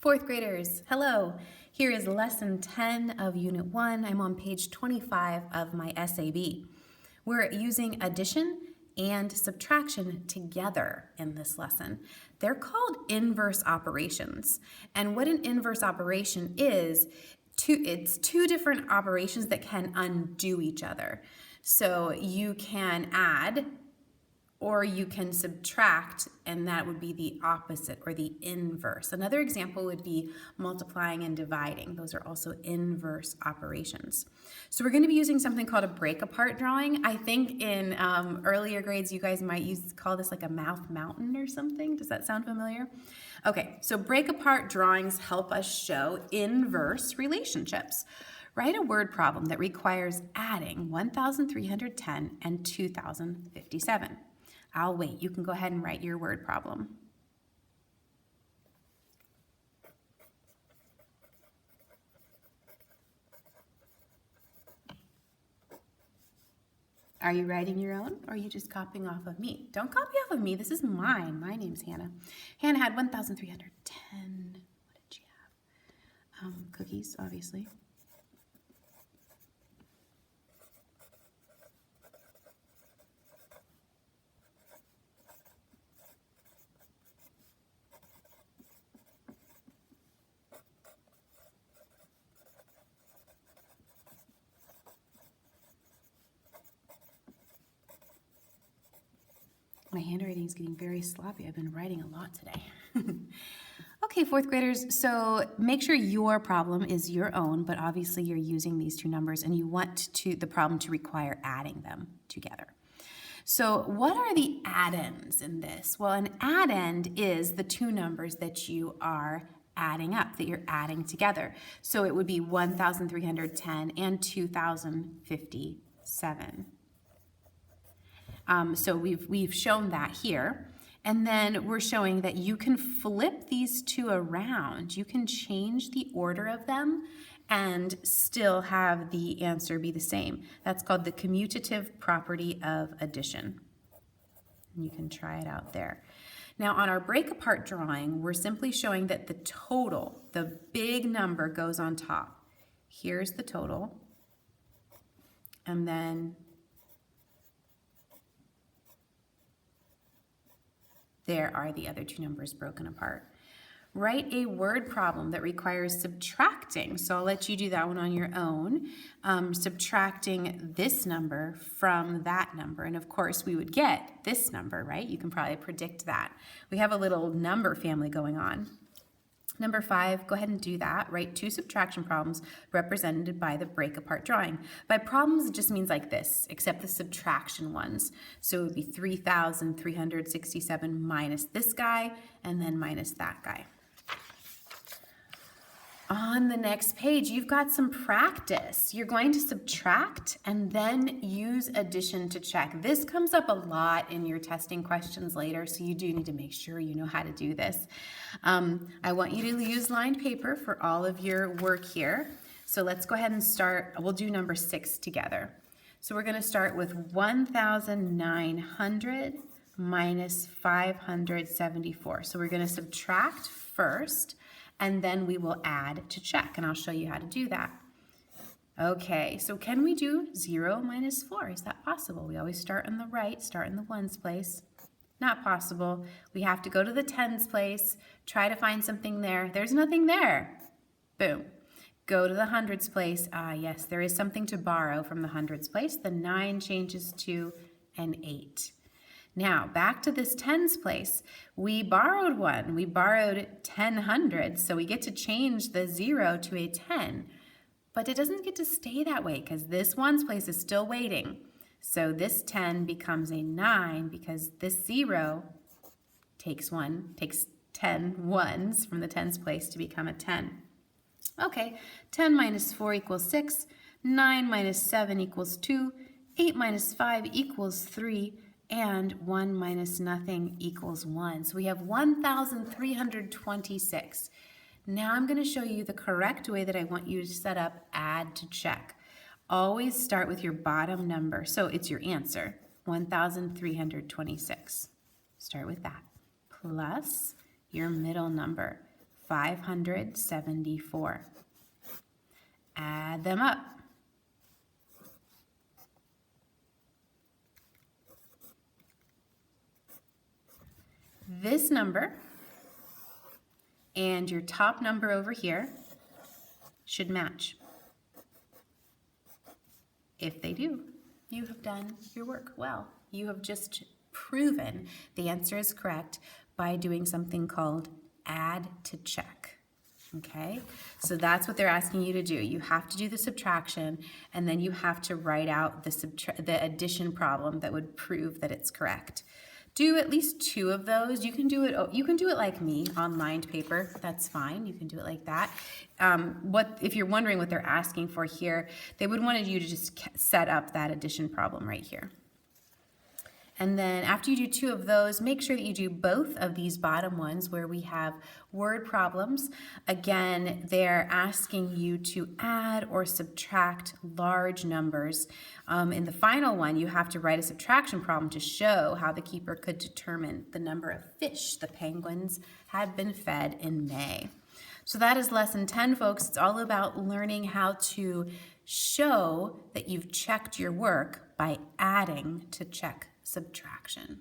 Fourth graders, hello. Here is lesson 10 of unit 1. I'm on page 25 of my SAB. We're using addition and subtraction together in this lesson. They're called inverse operations. And what an inverse operation is, it's two different operations that can undo each other. So you can add or you can subtract, and that would be the opposite or the inverse. Another example would be multiplying and dividing. Those are also inverse operations. So we're going to be using something called a break apart drawing. I think in earlier grades you guys might call this like a math mountain or something. Does that sound familiar? Okay, so break apart drawings help us show inverse relationships. Write a word problem that requires adding 1,310 and 2,057. I'll wait. You can go ahead and write your word problem. Are you writing your own, or are you just copying off of me? Don't copy off of me. This is mine. My name's Hannah. Hannah had 1,310. What did she have? Cookies, obviously. My handwriting is getting very sloppy. I've been writing a lot today. Okay, fourth graders, so make sure your problem is your own, but obviously you're using these two numbers and you want the problem to require adding them together. So what are the addends in this? Well, an addend is the two numbers that you are adding up, that you're adding together. So it would be 1,310 and 2,057. So we've shown that here. And then we're showing that you can flip these two around. You can change the order of them and still have the answer be the same. That's called the commutative property of addition. And you can try it out there. Now on our break apart drawing, we're simply showing that the total, the big number, goes on top. Here's the total. And then there are the other two numbers broken apart. Write a word problem that requires subtracting. So I'll let you do that one on your own. Subtracting this number from that number. And of course we would get this number, right? You can probably predict that. We have a little number family going on. Number 5, go ahead and do that. Write two subtraction problems represented by the break apart drawing. By problems, it just means like this, except the subtraction ones. So it would be 3,367 minus this guy, and then minus that guy. On the next page, you've got some practice. You're going to subtract and then use addition to check. This comes up a lot in your testing questions later, so you do need to make sure you know how to do this. I want you to use lined paper for all of your work here. So let's go ahead and start. We'll do number 6 together. So we're going to start with 1,900 minus 574. So we're going to subtract first, and then we will add to check, and I'll show you how to do that. Okay, so can we do 0 minus 4? Is that possible? We always start on the right, start in the ones place. Not possible. We have to go to the tens place, try to find something there. There's nothing there. Boom. Go to the hundreds place. Ah, yes, there is something to borrow from the hundreds place. The 9 changes to an 8. Now, back to this tens place. We borrowed one. We borrowed 10 hundreds, so we get to change the 0 to a 10. But it doesn't get to stay that way because this ones place is still waiting. So this 10 becomes a 9 because this 0 takes 10 ones from the tens place to become a 10. Okay, 10 minus 4 equals 6, 9 minus 7 equals 2, 8 minus 5 equals 3, and 1 minus nothing equals 1. So we have 1,326. Now I'm going to show you the correct way that I want you to set up add to check. Always start with your bottom number. So it's your answer, 1,326. Start with that. Plus your middle number, 574. Add them up. This number and your top number over here should match. If they do, you have done your work well. You have just proven the answer is correct by doing something called add to check. Okay, so that's what they're asking you to do. You have to do the subtraction, and then you have to write out the addition problem that would prove that it's correct. Do at least 2 of those. You can do it like me on lined paper. That's fine. You can do it like that. If you're wondering what they're asking for here, they would wanted you to just set up that addition problem right here. And then after you do 2 of those, make sure that you do both of these bottom ones where we have word problems. Again, they're asking you to add or subtract large numbers. In the final one, you have to write a subtraction problem to show how the keeper could determine the number of fish the penguins had been fed in May. So that is lesson 10, folks. It's all about learning how to show that you've checked your work by adding to check subtraction.